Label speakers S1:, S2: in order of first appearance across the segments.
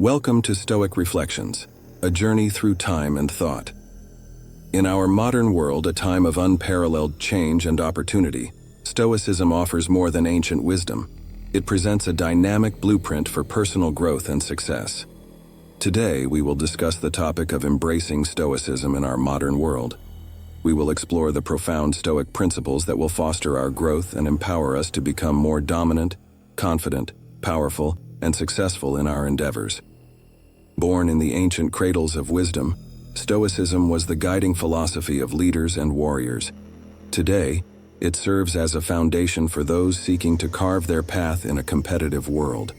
S1: Welcome to Stoic Reflections, a journey through time and thought. In our modern world, a time of unparalleled change and opportunity, Stoicism offers more than ancient wisdom. It presents a dynamic blueprint for personal growth and success. Today, we will discuss the topic of embracing Stoicism in our modern world. We will explore the profound Stoic principles that will foster our growth and empower us to become more dominant, confident, powerful, and successful in our endeavors. Born in the ancient cradles of wisdom, Stoicism was the guiding philosophy of leaders and warriors. Today, it serves as a foundation for those seeking to carve their path in a competitive world.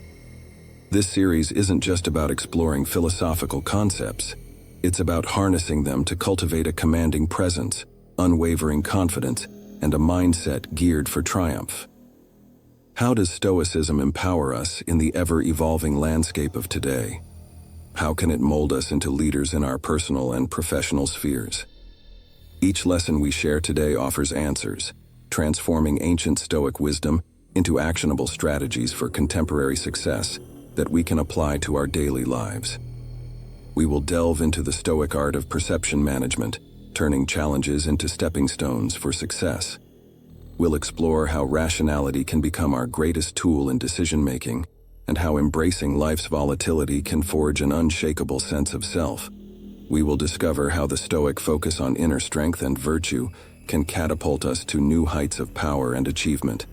S1: This series isn't just about exploring philosophical concepts. It's about harnessing them to cultivate a commanding presence, unwavering confidence, and a mindset geared for triumph. How does Stoicism empower us in the ever-evolving landscape of today? How can it mold us into leaders in our personal and professional spheres? Each lesson we share today offers answers, transforming ancient Stoic wisdom into actionable strategies for contemporary success that we can apply to our daily lives. We will delve into the Stoic art of perception management, turning challenges into stepping stones for success. We'll explore how rationality can become our greatest tool in decision-making, and how embracing life's volatility can forge an unshakable sense of self. We will discover how the Stoic focus on inner strength and virtue can catapult us to new heights of power and achievement.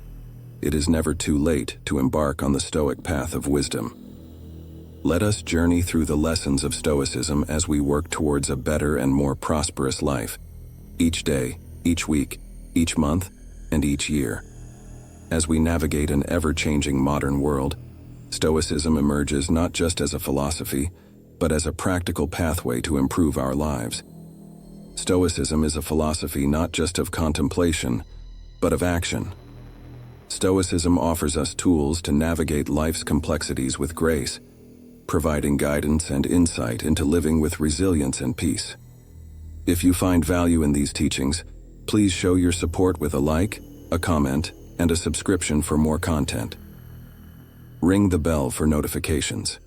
S1: It is never too late to embark on the Stoic path of wisdom. Let us journey through the lessons of Stoicism as we work towards a better and more prosperous life, each day, each week, each month, and each year. As we navigate an ever-changing modern world, Stoicism emerges not just as a philosophy, but as a practical pathway to improve our lives. Stoicism is a philosophy not just of contemplation, but of action. Stoicism offers us tools to navigate life's complexities with grace, providing guidance and insight into living with resilience and peace. If you find value in these teachings, please show your support with a like, a comment, and a subscription for more content. Ring the bell for notifications.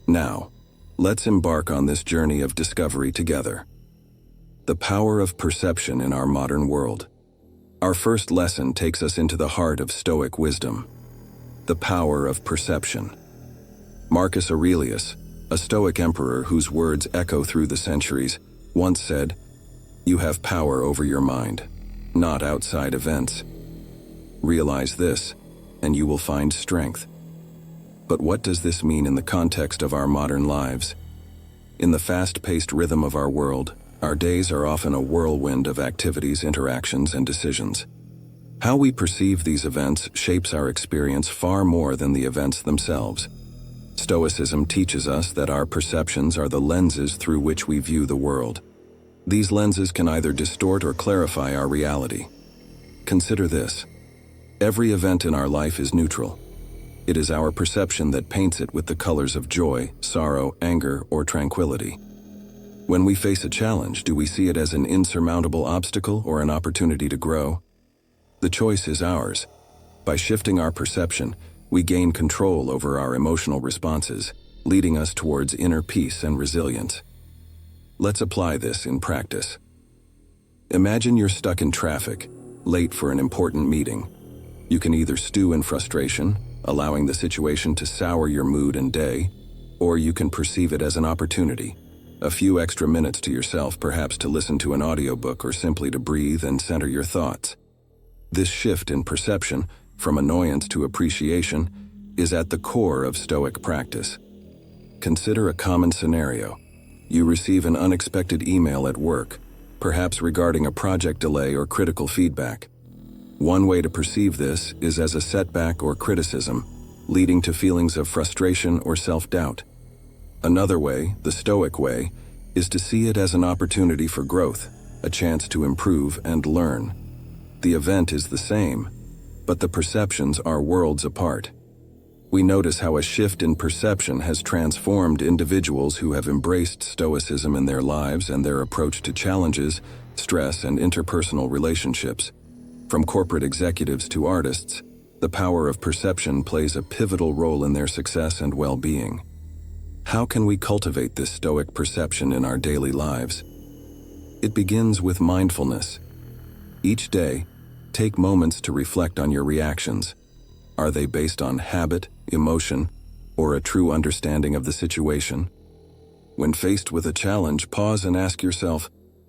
S1: Now, let's embark on this journey of discovery together. The power of perception in our modern world. Our first lesson takes us into the heart of Stoic wisdom. The power of perception. Marcus Aurelius, a Stoic emperor whose words echo through the centuries, once said, "You have power over your mind, not outside events. Realize this, and you will find strength." But what does this mean in the context of our modern lives? In the fast-paced rhythm of our world, our days are often a whirlwind of activities, interactions, and decisions. How we perceive these events shapes our experience far more than the events themselves. Stoicism teaches us that our perceptions are the lenses through which we view the world. These lenses can either distort or clarify our reality. Consider this. Every event in our life is neutral. It is our perception that paints it with the colors of joy, sorrow, anger, or tranquility. When we face a challenge, do we see it as an insurmountable obstacle or an opportunity to grow? The choice is ours. By shifting our perception, we gain control over our emotional responses, leading us towards inner peace and resilience. Let's apply this in practice. Imagine you're stuck in traffic, late for an important meeting. You can either stew in frustration, allowing the situation to sour your mood and day, or you can perceive it as an opportunity, a few extra minutes to yourself, perhaps to listen to an audiobook or simply to breathe and center your thoughts. This shift in perception, from annoyance to appreciation, is at the core of Stoic practice. Consider a common scenario. You receive an unexpected email at work, perhaps regarding a project delay or critical feedback. One way to perceive this is as a setback or criticism, leading to feelings of frustration or self-doubt. Another way, the Stoic way, is to see it as an opportunity for growth, a chance to improve and learn. The event is the same, but the perceptions are worlds apart. We notice how a shift in perception has transformed individuals who have embraced Stoicism in their lives and their approach to challenges, stress, and interpersonal relationships. From corporate executives to artists, the power of perception plays a pivotal role in their success and well-being. How can we cultivate this Stoic perception in our daily lives? It begins with mindfulness. Each day, take moments to reflect on your reactions. Are they based on habit, emotion, or a true understanding of the situation? When faced with a challenge, pause and ask yourself,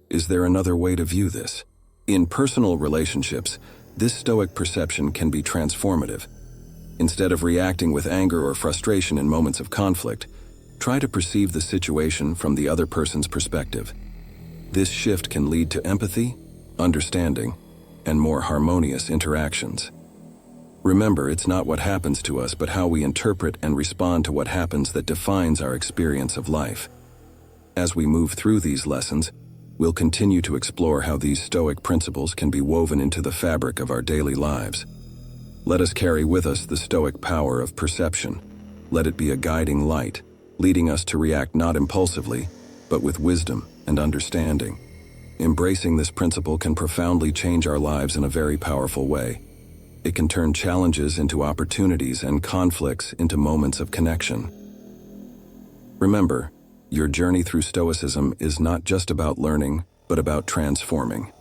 S1: is there another way to view this? In personal relationships, this Stoic perception can be transformative. Instead of reacting with anger or frustration in moments of conflict, try to perceive the situation from the other person's perspective. This shift can lead to empathy, understanding, and more harmonious interactions. Remember, it's not what happens to us, but how we interpret and respond to what happens that defines our experience of life. As we move through these lessons, we'll continue to explore how these Stoic principles can be woven into the fabric of our daily lives. Let us carry with us the Stoic power of perception. Let it be a guiding light, leading us to react not impulsively, but with wisdom and understanding. Embracing this principle can profoundly change our lives in a very powerful way. It can turn challenges into opportunities and conflicts into moments of connection. Remember, your journey through Stoicism is not just about learning, but about transforming.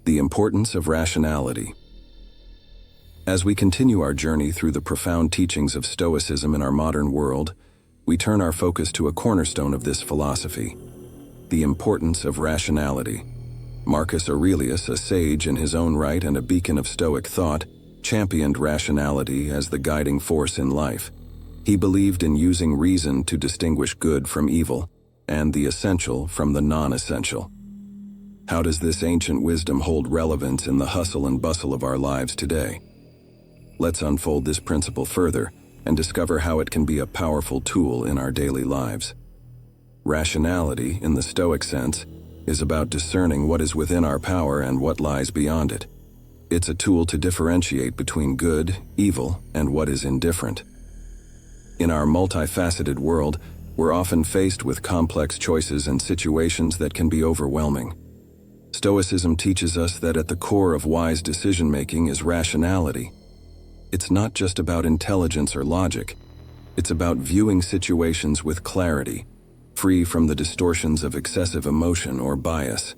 S1: The importance of rationality. As we continue our journey through the profound teachings of Stoicism in our modern world, we turn our focus to a cornerstone of this philosophy: the importance of rationality. Marcus Aurelius, a sage in his own right and a beacon of Stoic thought, championed rationality as the guiding force in life. He believed in using reason to distinguish good from evil, and the essential from the non-essential. How does this ancient wisdom hold relevance in the hustle and bustle of our lives today? Let's unfold this principle further and discover how it can be a powerful tool in our daily lives. Rationality, in the Stoic sense, is about discerning what is within our power and what lies beyond it. It's a tool to differentiate between good, evil, and what is indifferent. In our multifaceted world, we're often faced with complex choices and situations that can be overwhelming. Stoicism teaches us that at the core of wise decision-making is rationality. It's not just about intelligence or logic. It's about viewing situations with clarity, free from the distortions of excessive emotion or bias.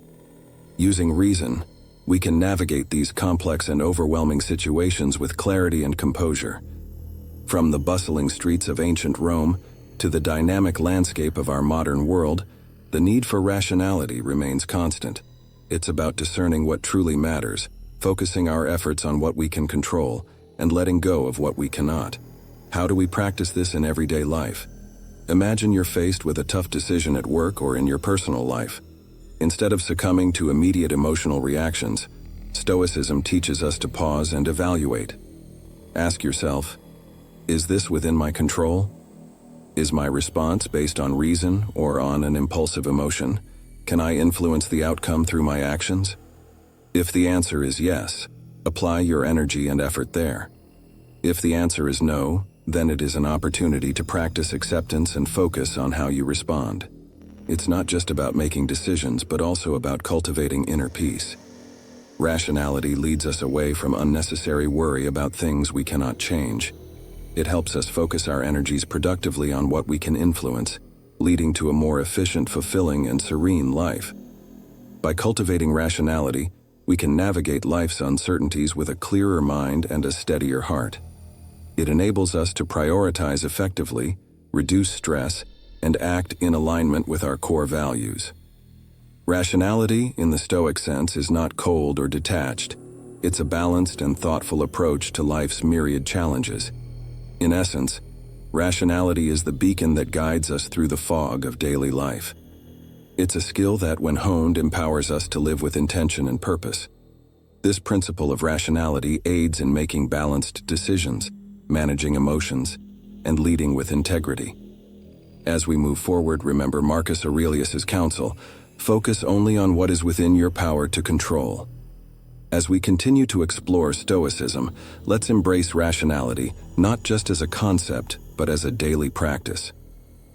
S1: Using reason, we can navigate these complex and overwhelming situations with clarity and composure. From the bustling streets of ancient Rome to the dynamic landscape of our modern world, the need for rationality remains constant. It's about discerning what truly matters, focusing our efforts on what we can control, and letting go of what we cannot. How do we practice this in everyday life? Imagine you're faced with a tough decision at work or in your personal life. Instead of succumbing to immediate emotional reactions, Stoicism teaches us to pause and evaluate. Ask yourself, is this within my control? Is my response based on reason or on an impulsive emotion? Can I influence the outcome through my actions? If the answer is yes, apply your energy and effort there. If the answer is no, then it is an opportunity to practice acceptance and focus on how you respond. It's not just about making decisions, but also about cultivating inner peace. Rationality leads us away from unnecessary worry about things we cannot change. It helps us focus our energies productively on what we can influence, leading to a more efficient, fulfilling, and serene life. By cultivating rationality, we can navigate life's uncertainties with a clearer mind and a steadier heart. It enables us to prioritize effectively, reduce stress, and act in alignment with our core values. Rationality, in the Stoic sense, is not cold or detached. It's a balanced and thoughtful approach to life's myriad challenges. In essence, rationality is the beacon that guides us through the fog of daily life. It's a skill that, when honed, empowers us to live with intention and purpose. This principle of rationality aids in making balanced decisions, managing emotions, and leading with integrity. As we move forward, remember Marcus Aurelius' counsel: focus only on what is within your power to control. As we continue to explore Stoicism, let's embrace rationality, not just as a concept, but as a daily practice.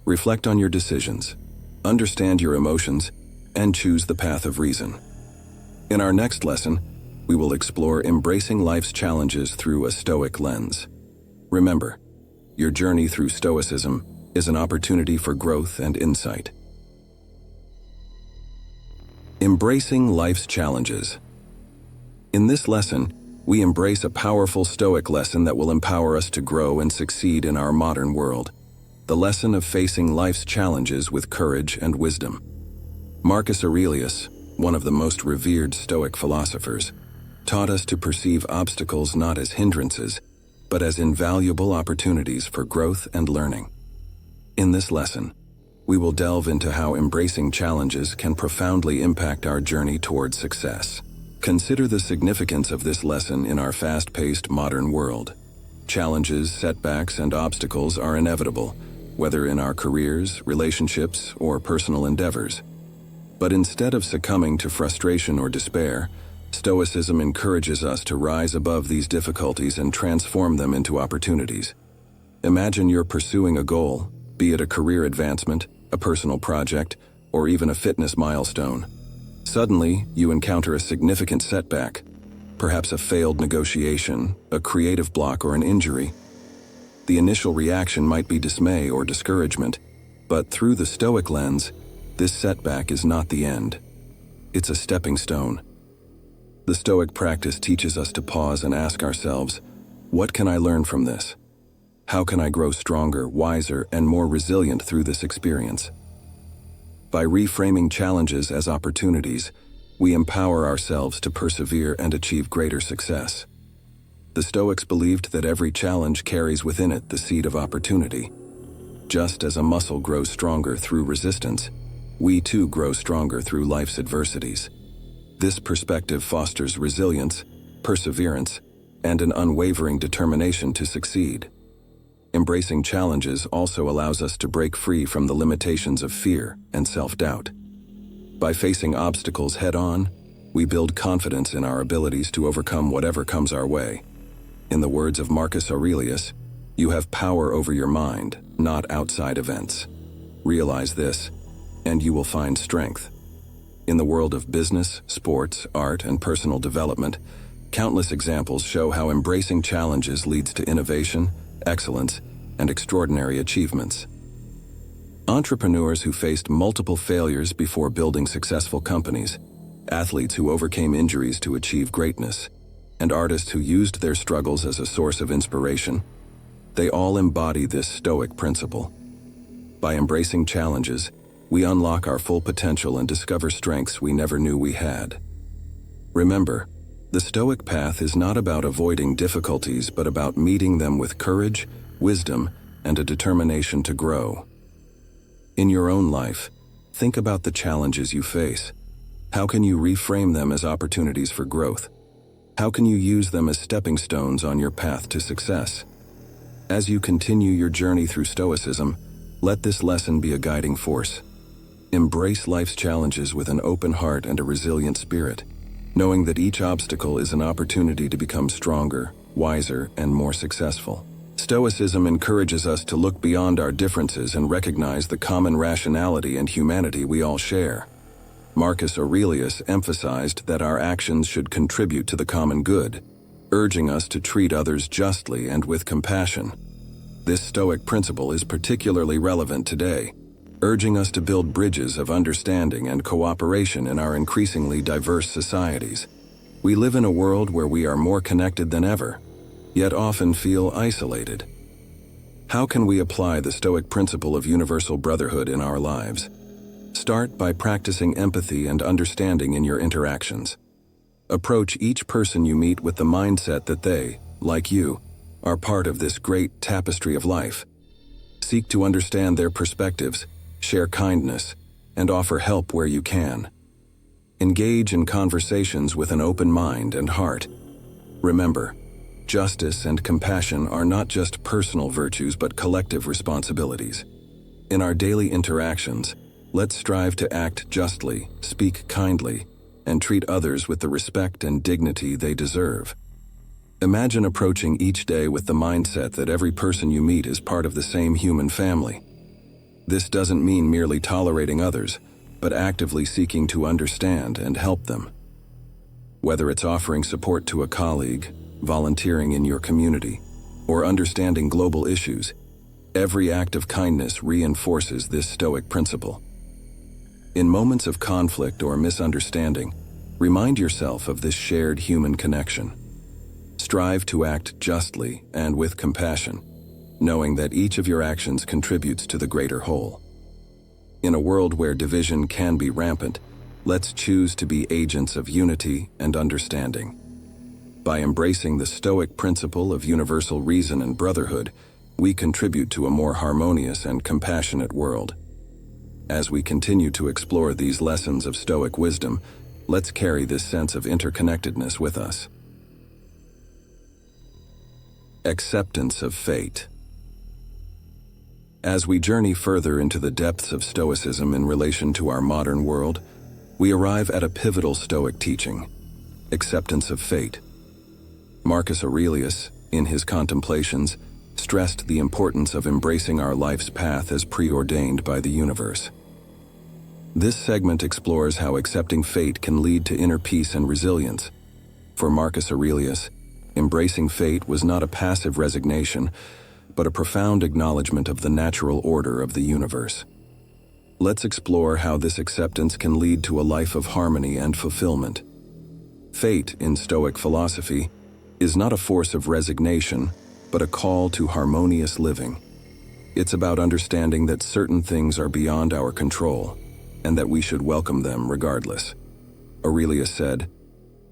S1: Reflect on your decisions, understand your emotions, and choose the path of reason. In our next lesson, we will explore embracing life's challenges through a Stoic lens. Remember, Your journey through Stoicism is an opportunity for growth and insight. Embracing life's challenges. In this lesson, we embrace a powerful Stoic lesson that will empower us to grow and succeed in our modern world. The lesson of facing life's challenges with courage and wisdom. Marcus Aurelius, one of the most revered Stoic philosophers, taught us to perceive obstacles not as hindrances, but as invaluable opportunities for growth and learning. In this lesson, we will delve into how embracing challenges can profoundly impact our journey toward success. Consider the significance of this lesson in our fast-paced modern world. Challenges, setbacks, and obstacles are inevitable, whether in our careers, relationships, or personal endeavors. But instead of succumbing to frustration or despair, Stoicism encourages us to rise above these difficulties and transform them into opportunities. Imagine you're pursuing a goal, be it a career advancement, a personal project, or even a fitness milestone. Suddenly, you encounter a significant setback, perhaps a failed negotiation, a creative block, or an injury. The initial reaction might be dismay or discouragement, but through the Stoic lens, this setback is not the end. It's a stepping stone. The Stoic practice teaches us to pause and ask ourselves, what can I learn from this? How can I grow stronger, wiser, and more resilient through this experience? By reframing challenges as opportunities, we empower ourselves to persevere and achieve greater success. The Stoics believed that every challenge carries within it the seed of opportunity. Just as a muscle grows stronger through resistance, we too grow stronger through life's adversities. This perspective fosters resilience, perseverance, and an unwavering determination to succeed. Embracing challenges also allows us to break free from the limitations of fear and self-doubt. By facing obstacles head-on, we build confidence in our abilities to overcome whatever comes our way. In the words of Marcus Aurelius, you have power over your mind, not outside events. Realize this, and you will find strength. In the world of business, sports, art, and personal development, countless examples show how embracing challenges leads to innovation, excellence, and extraordinary achievements. Entrepreneurs who faced multiple failures before building successful companies, athletes who overcame injuries to achieve greatness, and artists who used their struggles as a source of inspiration, they all embody this Stoic principle. By embracing challenges, we unlock our full potential and discover strengths we never knew we had. Remember, the Stoic path is not about avoiding difficulties, but about meeting them with courage, wisdom, and a determination to grow. In your own life, think about the challenges you face. How can you reframe them as opportunities for growth? How can you use them as stepping stones on your path to success? As you continue your journey through Stoicism, let this lesson be a guiding force. Embrace life's challenges with an open heart and a resilient spirit, knowing that each obstacle is an opportunity to become stronger, wiser, and more successful. Stoicism encourages us to look beyond our differences and recognize the common rationality and humanity we all share. Marcus Aurelius emphasized that our actions should contribute to the common good, urging us to treat others justly and with compassion. This Stoic principle is particularly relevant today, urging us to build bridges of understanding and cooperation in our increasingly diverse societies. We live in a world where we are more connected than ever, yet often feel isolated. How can we apply the Stoic principle of universal brotherhood in our lives? Start by practicing empathy and understanding in your interactions. Approach each person you meet with the mindset that they, like you, are part of this great tapestry of life. Seek to understand their perspectives, share kindness, and offer help where you can. Engage in conversations with an open mind and heart. Remember, justice and compassion are not just personal virtues but collective responsibilities. In our daily interactions, let's strive to act justly, speak kindly, and treat others with the respect and dignity they deserve. Imagine approaching each day with the mindset that every person you meet is part of the same human family. This doesn't mean merely tolerating others, but actively seeking to understand and help them. Whether it's offering support to a colleague, volunteering in your community, or understanding global issues, Every act of kindness reinforces this Stoic principle. In moments of conflict or misunderstanding, remind yourself of this shared human connection. Strive to act justly and with compassion, knowing that each of your actions contributes to the greater whole. In a world where division can be rampant, let's choose to be agents of unity and understanding. By embracing the Stoic principle of universal reason and brotherhood, we contribute to a more harmonious and compassionate world. As we continue to explore these lessons of Stoic wisdom, let's carry this sense of interconnectedness with us. Acceptance of fate. As we journey further into the depths of Stoicism in relation to our modern world, we arrive at a pivotal Stoic teaching: acceptance of fate. Marcus Aurelius, in his Contemplations, stressed the importance of embracing our life's path as preordained by the universe. This segment explores how accepting fate can lead to inner peace and resilience. For Marcus Aurelius, embracing fate was not a passive resignation, but a profound acknowledgement of the natural order of the universe. Let's explore how this acceptance can lead to a life of harmony and fulfillment. Fate, in Stoic philosophy, is not a force of resignation, but a call to harmonious living. It's about understanding that certain things are beyond our control, and that we should welcome them regardless. Aurelius said,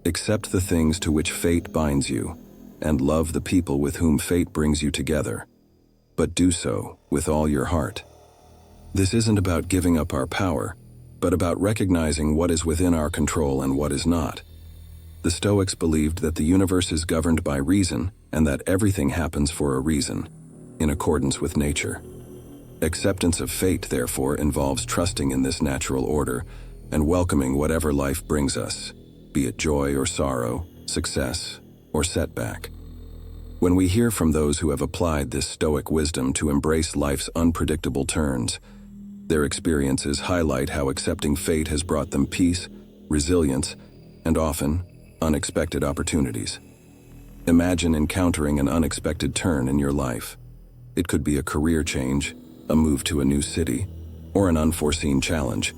S1: "Accept the things to which fate binds you, and love the people with whom fate brings you together, but do so with all your heart." This isn't about giving up our power, but about recognizing what is within our control and what is not. The Stoics believed that the universe is governed by reason and that everything happens for a reason, in accordance with nature. Acceptance of fate, therefore, involves trusting in this natural order and welcoming whatever life brings us, be it joy or sorrow, success or setback. When we hear from those who have applied this Stoic wisdom to embrace life's unpredictable turns, their experiences highlight how accepting fate has brought them peace, resilience, and often unexpected opportunities. Imagine encountering an unexpected turn in your life. It could be a career change, a move to a new city, or an unforeseen challenge.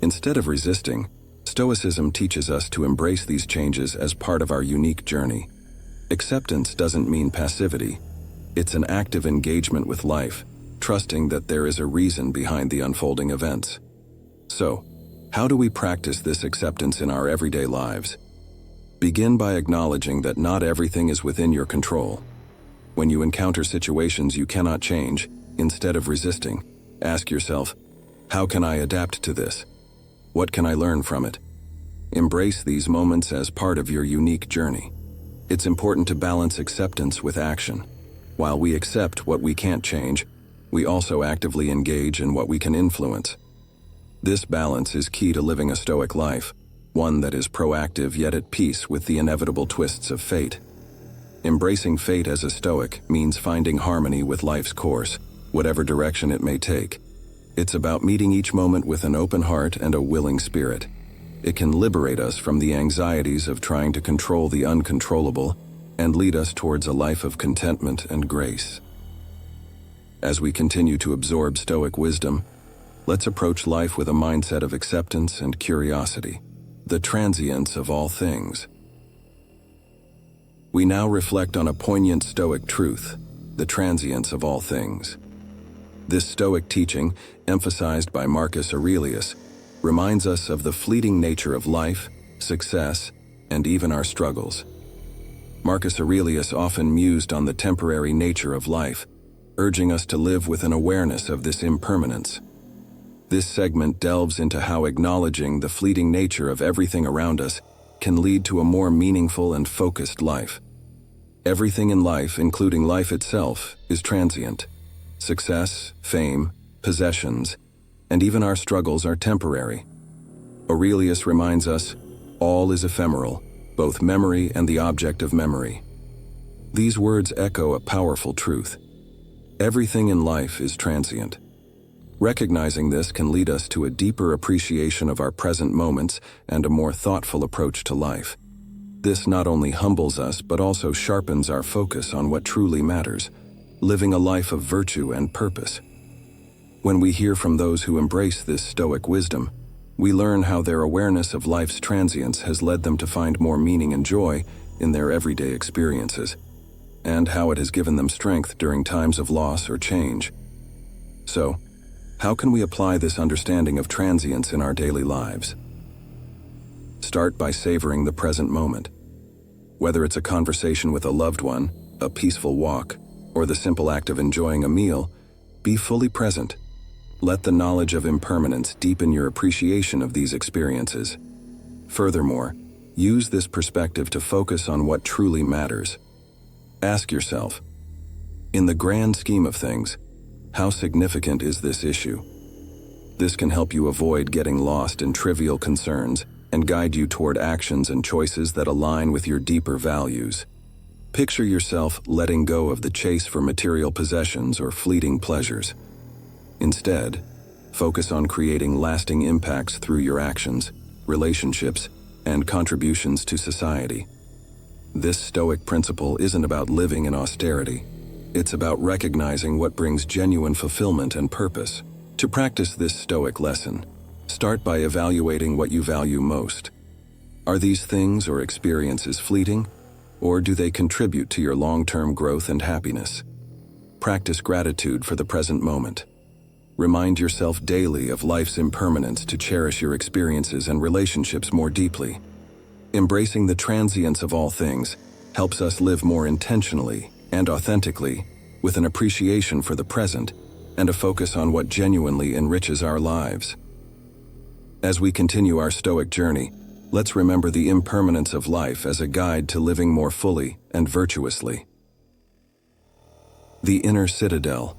S1: Instead of resisting, Stoicism teaches us to embrace these changes as part of our unique journey. Acceptance doesn't mean passivity. It's an active engagement with life, trusting that there is a reason behind the unfolding events. So, how do we practice this acceptance in our everyday lives? Begin by acknowledging that not everything is within your control. When you encounter situations you cannot change, instead of resisting, ask yourself, how can I adapt to this? What can I learn from it? Embrace these moments as part of your unique journey. It's important to balance acceptance with action. While we accept what we can't change, we also actively engage in what we can influence. This balance is key to living a Stoic life, one that is proactive yet at peace with the inevitable twists of fate. Embracing fate as a Stoic means finding harmony with life's course, whatever direction it may take. It's about meeting each moment with an open heart and a willing spirit. It can liberate us from the anxieties of trying to control the uncontrollable and lead us towards a life of contentment and grace. As we continue to absorb Stoic wisdom, let's approach life with a mindset of acceptance and curiosity, the transience of all things. We now reflect on a poignant Stoic truth, the transience of all things. This Stoic teaching, emphasized by Marcus Aurelius, reminds us of the fleeting nature of life, success, and even our struggles. Marcus Aurelius often mused on the temporary nature of life, urging us to live with an awareness of this impermanence. This segment delves into how acknowledging the fleeting nature of everything around us can lead to a more meaningful and focused life. Everything in life, including life itself, is transient. Success, fame, possessions, and even our struggles are temporary. Aurelius reminds us, all is ephemeral, both memory and the object of memory. These words echo a powerful truth. Everything in life is transient. Recognizing this can lead us to a deeper appreciation of our present moments and a more thoughtful approach to life. This not only humbles us but also sharpens our focus on what truly matters. living a life of virtue and purpose. When we hear from those who embrace this Stoic wisdom, we learn how their awareness of life's transience has led them to find more meaning and joy in their everyday experiences, and how it has given them strength during times of loss or change. So, how can we apply this understanding of transience in our daily lives? Start by savoring the present moment. Whether it's a conversation with a loved one, a peaceful walk, or the simple act of enjoying a meal, be fully present. Let the knowledge of impermanence deepen your appreciation of these experiences. Furthermore, use this perspective to focus on what truly matters. Ask yourself, in the grand scheme of things, how significant is this issue? This can help you avoid getting lost in trivial concerns and guide you toward actions and choices that align with your deeper values. Picture yourself letting go of the chase for material possessions or fleeting pleasures. Instead, focus on creating lasting impacts through your actions, relationships, and contributions to society. This Stoic principle isn't about living in austerity. It's about recognizing what brings genuine fulfillment and purpose. To practice this Stoic lesson, start by evaluating what you value most. Are these things or experiences fleeting, or do they contribute to your long-term growth and happiness? Practice gratitude for the present moment. Remind yourself daily of life's impermanence to cherish your experiences and relationships more deeply. Embracing the transience of all things helps us live more intentionally and authentically, with an appreciation for the present and a focus on what genuinely enriches our lives. As we continue our Stoic journey, let's remember the impermanence of life as a guide to living more fully and virtuously. The inner citadel.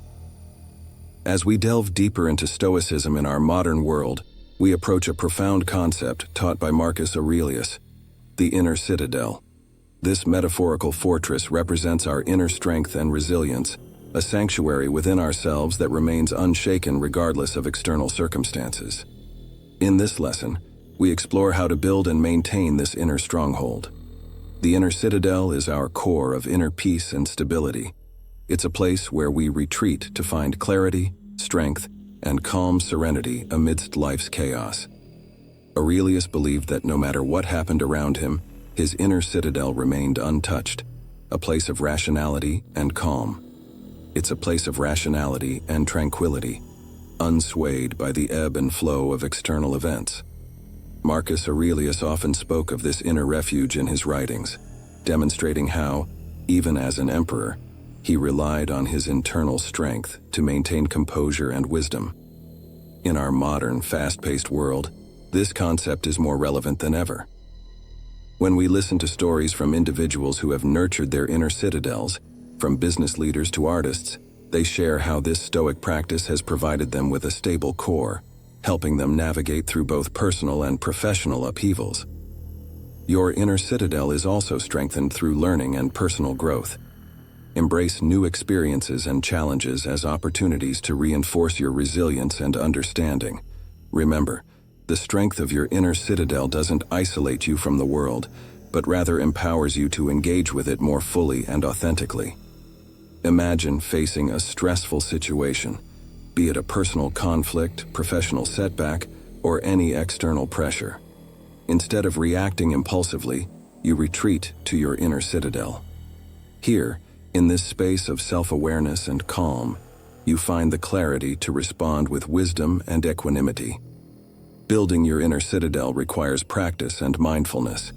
S1: As we delve deeper into Stoicism in our modern world, we approach a profound concept taught by Marcus Aurelius, the inner citadel. This metaphorical fortress represents our inner strength and resilience, a sanctuary within ourselves that remains unshaken regardless of external circumstances. In this lesson, we explore how to build and maintain this inner stronghold. The inner citadel is our core of inner peace and stability. It's a place where we retreat to find clarity, strength, and calm serenity amidst life's chaos. Aurelius believed that no matter what happened around him, his inner citadel remained untouched, a place of rationality and calm. It's a place of rationality and tranquility, unswayed by the ebb and flow of external events. Marcus Aurelius often spoke of this inner refuge in his writings, demonstrating how, even as an emperor, he relied on his internal strength to maintain composure and wisdom. In our modern, fast-paced world, this concept is more relevant than ever. When we listen to stories from individuals who have nurtured their inner citadels, from business leaders to artists, they share how this Stoic practice has provided them with a stable core, helping them navigate through both personal and professional upheavals. Your inner citadel is also strengthened through learning and personal growth. Embrace new experiences and challenges as opportunities to reinforce your resilience and understanding. Remember, the strength of your inner citadel doesn't isolate you from the world, but rather empowers you to engage with it more fully and authentically. Imagine facing a stressful situation, be it a personal conflict, professional setback, or any external pressure. Instead of reacting impulsively, you retreat to your inner citadel. Here, in this space of self-awareness and calm, you find the clarity to respond with wisdom and equanimity. Building your inner citadel requires practice and mindfulness.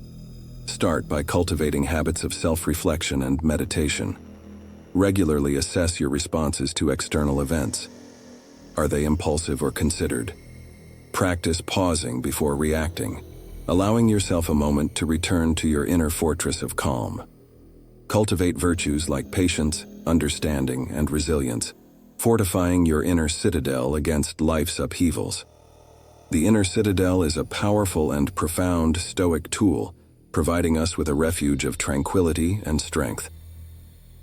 S1: Start by cultivating habits of self-reflection and meditation. Regularly assess your responses to external events. Are they impulsive or considered? Practice pausing before reacting, allowing yourself a moment to return to your inner fortress of calm. Cultivate virtues like patience, understanding, and resilience, fortifying your inner citadel against life's upheavals. The inner citadel is a powerful and profound Stoic tool, providing us with a refuge of tranquility and strength.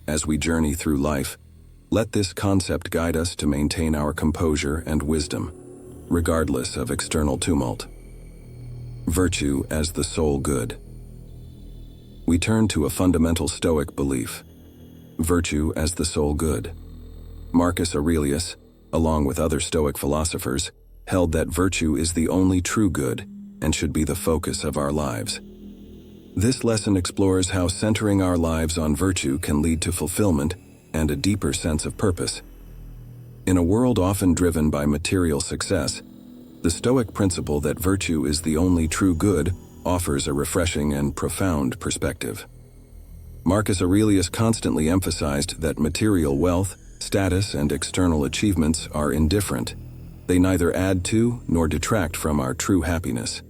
S1: As we journey through life, let this concept guide us to maintain our composure and wisdom, regardless of external tumult. Virtue as the sole good. We turn to a fundamental Stoic belief. Virtue as the sole good. Marcus Aurelius, along with other Stoic philosophers, held that virtue is the only true good and should be the focus of our lives. This lesson explores how centering our lives on virtue can lead to fulfillment and a deeper sense of purpose. In a world often driven by material success, the Stoic principle that virtue is the only true good offers a refreshing and profound perspective. Marcus Aurelius constantly emphasized that material wealth, status, and external achievements are indifferent. They neither add to nor detract from our true happiness.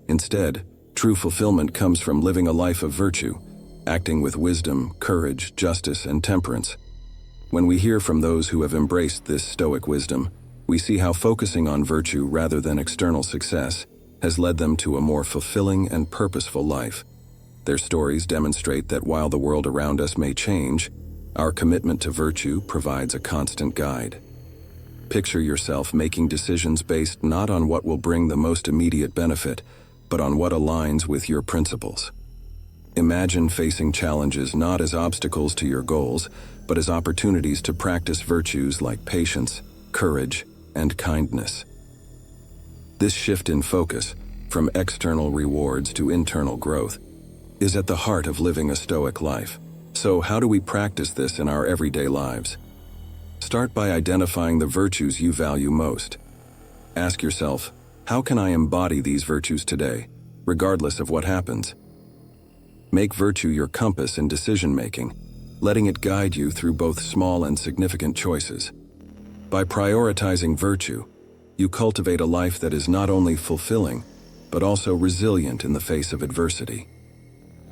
S1: Instead, true fulfillment comes from living a life of virtue, acting with wisdom, courage, justice, and temperance. When we hear from those who have embraced this Stoic wisdom, we see how focusing on virtue rather than external success has led them to a more fulfilling and purposeful life. Their stories demonstrate that while the world around us may change, our commitment to virtue provides a constant guide. Picture yourself making decisions based not on what will bring the most immediate benefit, but on what aligns with your principles. Imagine facing challenges not as obstacles to your goals, but as opportunities to practice virtues like patience, courage, and kindness. This shift in focus, from external rewards to internal growth, is at the heart of living a Stoic life. So how do we practice this in our everyday lives? Start by identifying the virtues you value most. Ask yourself, how can I embody these virtues today, regardless of what happens? Make virtue your compass in decision-making, letting it guide you through both small and significant choices. By prioritizing virtue, you cultivate a life that is not only fulfilling, but also resilient in the face of adversity.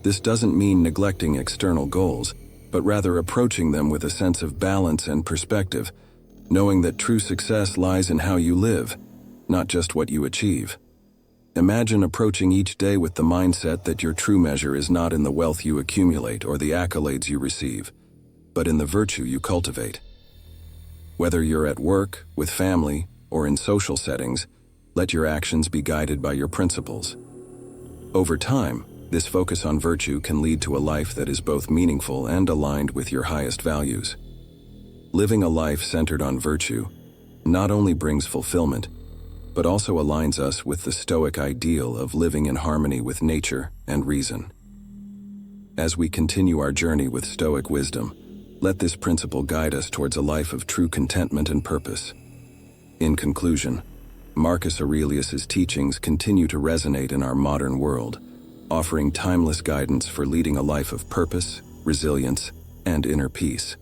S1: This doesn't mean neglecting external goals, but rather approaching them with a sense of balance and perspective, knowing that true success lies in how you live, not just what you achieve. Imagine approaching each day with the mindset that your true measure is not in the wealth you accumulate or the accolades you receive, but in the virtue you cultivate. Whether you're at work, with family, or in social settings, let your actions be guided by your principles. Over time, this focus on virtue can lead to a life that is both meaningful and aligned with your highest values. Living a life centered on virtue not only brings fulfillment, but also aligns us with the Stoic ideal of living in harmony with nature and reason. As we continue our journey with Stoic wisdom, let this principle guide us towards a life of true contentment and purpose. In conclusion, Marcus Aurelius's teachings continue to resonate in our modern world, offering timeless guidance for leading a life of purpose, resilience, and inner peace.